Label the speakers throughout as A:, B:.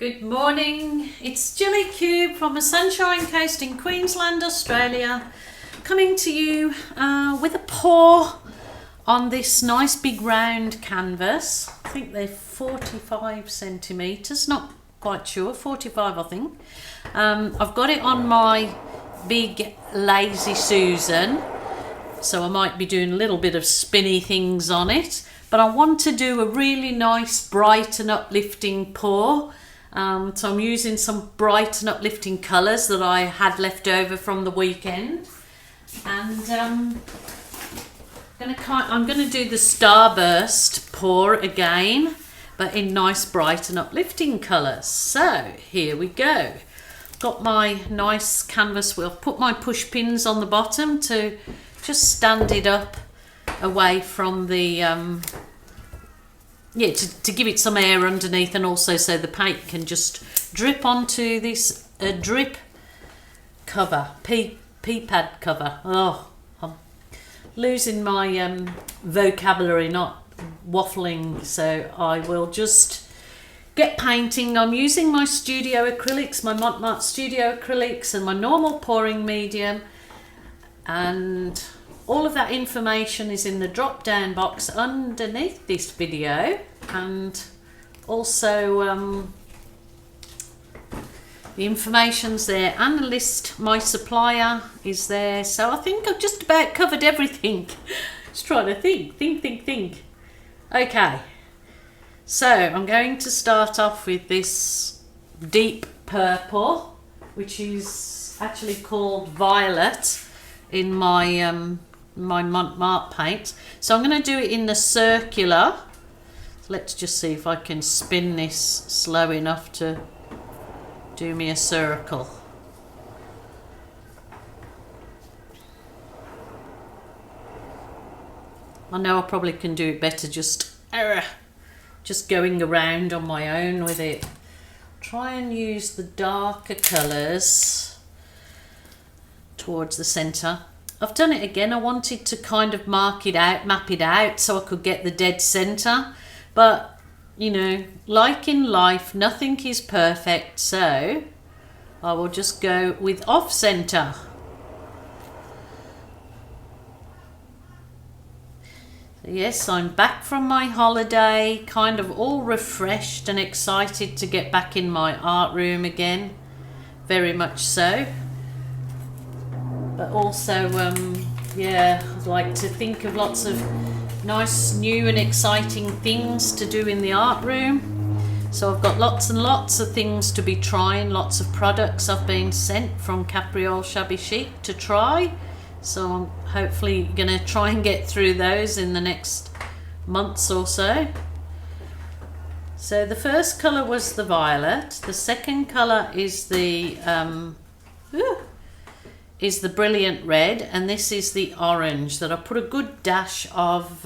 A: Good morning, it's Gillykube from the Sunshine Coast in Queensland, Australia, coming to you with a pour on this nice big round canvas. I think they're 45 centimetres, not quite sure, 45 I think. I've got it on my big Lazy Susan, so I might be doing a little bit of spinny things on it, but I want to do a really nice bright and uplifting pour. So I'm using some bright and uplifting colours that I had left over from the weekend, and I'm going to do the starburst pour again, but in nice bright and uplifting colours. So here we go. Got my nice canvas wheel. Put my push pins on the bottom to just stand it up away from the to give it some air underneath, and also so the paint can just drip onto this drip cover, pea pad cover. Oh, I'm losing my vocabulary, not waffling, so I will just get painting. I'm using my studio acrylics, my Mont studio acrylics, and my normal pouring medium, and all of that information is in the drop down box underneath this video, and also the information's there, and the list, my supplier is there. So I think I've just about covered everything. Just trying to think. Okay, so I'm going to start off with this deep purple, which is actually called violet in my my Mont paint. So I'm going to do it in the circular. So let's just see if I can spin this slow enough to do me a circle. I know I probably can do it better just going around on my own with it. Try and use the darker colours towards the centre. I've done it again. I wanted to kind of map it out so I could get the dead centre, but you know, like in life, nothing is perfect, so I will just go with off centre. Yes, I'm back from my holiday, kind of all refreshed and excited to get back in my art room again, very much so. But also, I'd like to think of lots of nice, new and exciting things to do in the art room. So I've got lots and lots of things to be trying, lots of products I've been sent from Capriole Shabby Chic to try. So I'm hopefully going to try and get through those in the next months or so. So the first colour was the violet. The second colour is the brilliant red, and this is the orange that I put a good dash of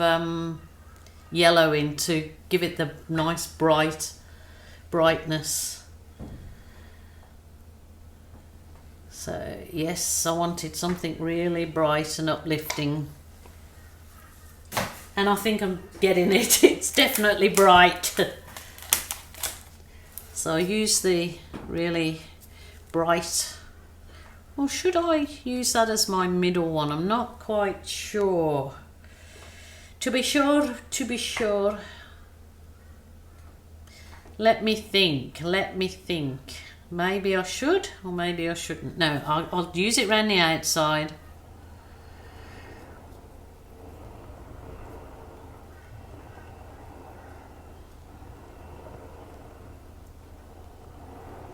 A: yellow in to give it the nice brightness. So yes, I wanted something really bright and uplifting, and I think I'm getting it. It's definitely bright. So I use the really bright, or should I use that as my middle one? I'm not quite sure. To be sure. Let me think. Maybe I should, or maybe I shouldn't. No, I'll use it around the outside.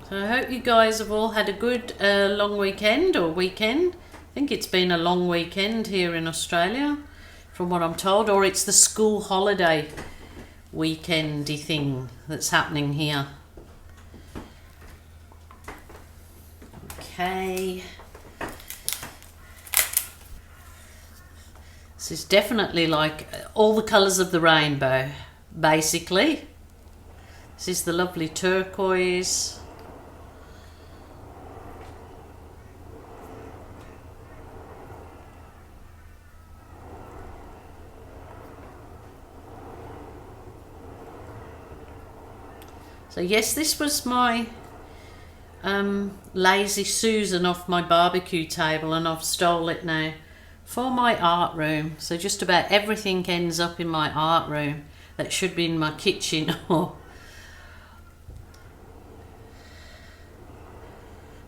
A: So I hope you guys have all had a good long weekend or weekend. I think it's been a long weekend here in Australia, from what I'm told, or it's the school holiday weekendy thing that's happening here. Okay. This is definitely like all the colours of the rainbow, basically. This is the lovely turquoise. So yes, this was my Lazy Susan off my barbecue table, and I've stole it now for my art room. So just about everything ends up in my art room that should be in my kitchen.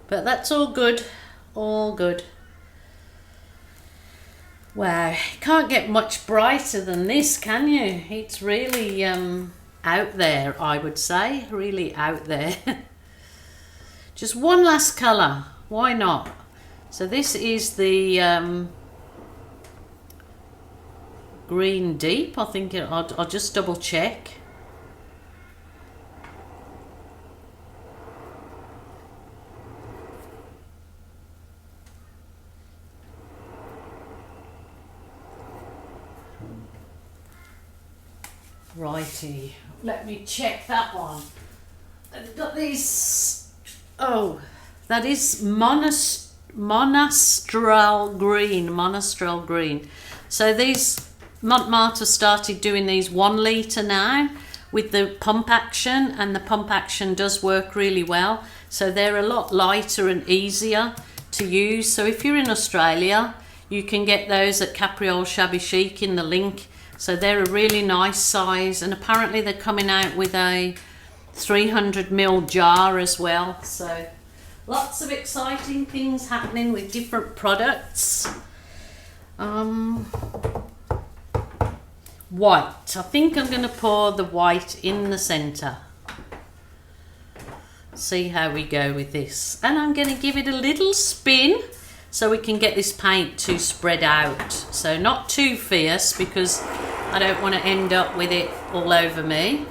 A: But that's all good, all good. Wow, can't get much brighter than this, can you? It's really out there, I would say, really out there. Just one last colour, why not? So this is the green deep, I think. I'll just double check. Righty, let me check that one. I've got these. Oh, that is monastral green. So these Mont Marte started doing these 1 litre now with the pump action, and the pump action does work really well. So they're a lot lighter and easier to use. So if you're in Australia, you can get those at Capriole Shabby Chic in the link. So they're a really nice size, and apparently they're coming out with a 300ml jar as well. So lots of exciting things happening with different products. White. I think I'm going to pour the white in the centre. See how we go with this. And I'm going to give it a little spin so we can get this paint to spread out. So not too fierce, because I don't want to end up with it all over me.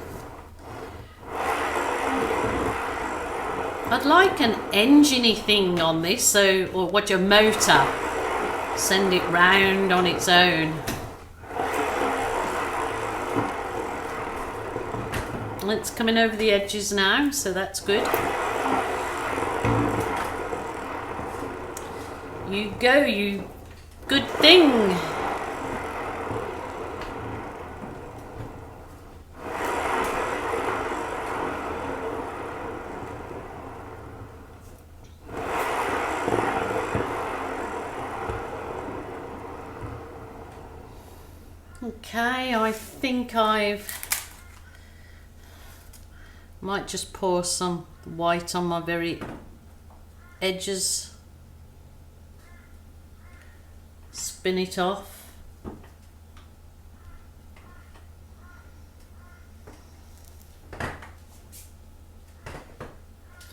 A: I'd like an engine-y thing on this, so, or what, your motor. Send it round on its own. It's coming over the edges now, so that's good. You go, you good thing. Okay, I think might just pour some white on my very edges. Spin it off.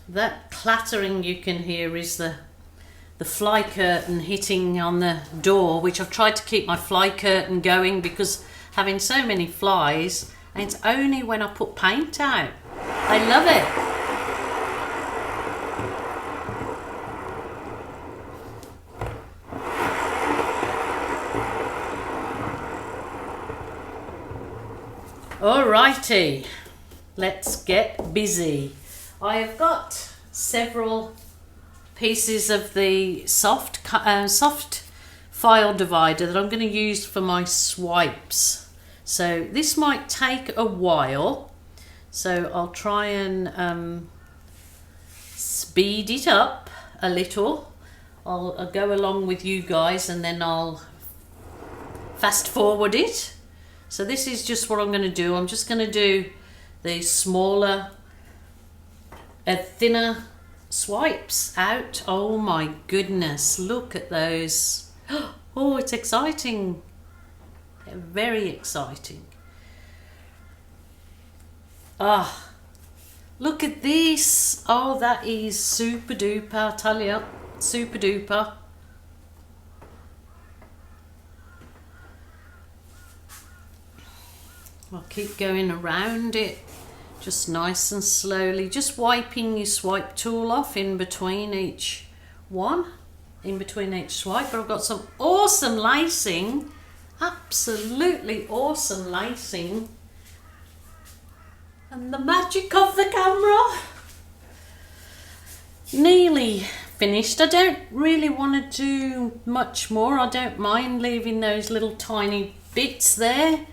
A: That clattering you can hear is the fly curtain hitting on the door, which I've tried to keep my fly curtain going because having so many flies, and it's only when I put paint out. I love it. Alrighty, let's get busy. I have got several pieces of the soft file divider that I'm going to use for my swipes. So this might take a while, so I'll try and speed it up a little. I'll go along with you guys, and then I'll fast forward it. So this is just what I'm going to do. I'm just going to do the smaller, thinner swipes out. Oh my goodness, look at those. Oh, it's exciting. They're very exciting. Ah, look at this. Oh, that is super duper, I tell you. Super duper. I'll keep going around it, just nice and slowly, just wiping your swipe tool off in between each one, in between each swipe. But I've got some awesome lacing, absolutely awesome lacing, and the magic of the camera. Nearly finished. I don't really want to do much more. I don't mind leaving those little tiny bits there.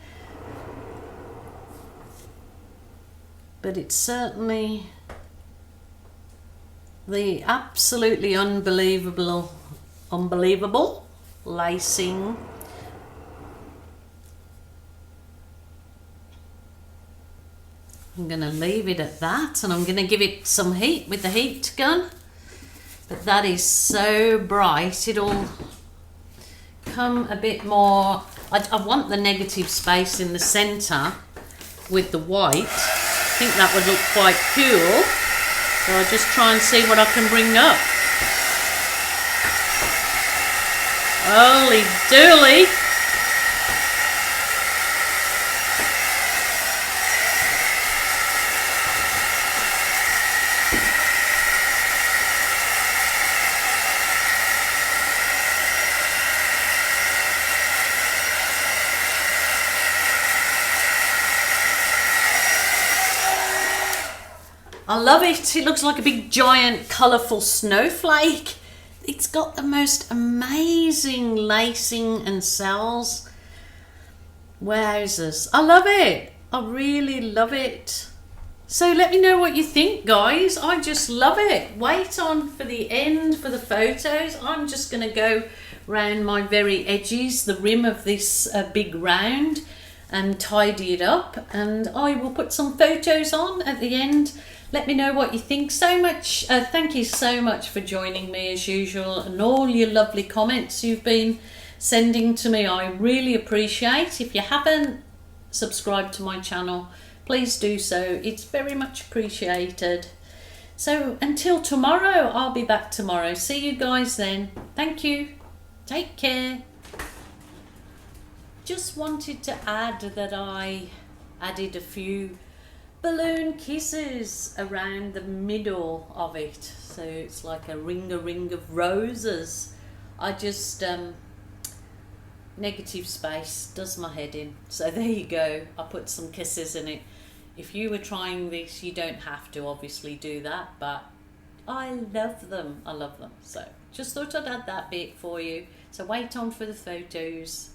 A: but it's certainly the absolutely unbelievable lacing. I'm going to leave it at that, and I'm going to give it some heat with the heat gun. But that is so bright, it'll come a bit more. I want the negative space in the centre with the white. I think that would look quite cool. So I'll just try and see what I can bring up. Holy dooly! I love it. It looks like a big giant colourful snowflake. It's got the most amazing lacing and cells. Wowzers. I love it. I really love it. So let me know what you think, guys. I just love it. Wait on for the end for the photos. I'm just going to go round my very edges, the rim of this big round, and tidy it up. And I will put some photos on at the end. Let me know what you think. Thank you so much for joining me as usual, and all your lovely comments you've been sending to me. I really appreciate. If you haven't subscribed to my channel, please do so. It's very much appreciated. So until tomorrow, I'll be back tomorrow. See you guys then. Thank you. Take care. Just wanted to add that I added a few balloon kisses around the middle of it, so it's like a ring of roses. I just negative space does my head in, so there you go. I put some kisses in it. If you were trying this, you don't have to obviously do that, but I love them. So just thought I'd add that bit for you. So wait on for the photos.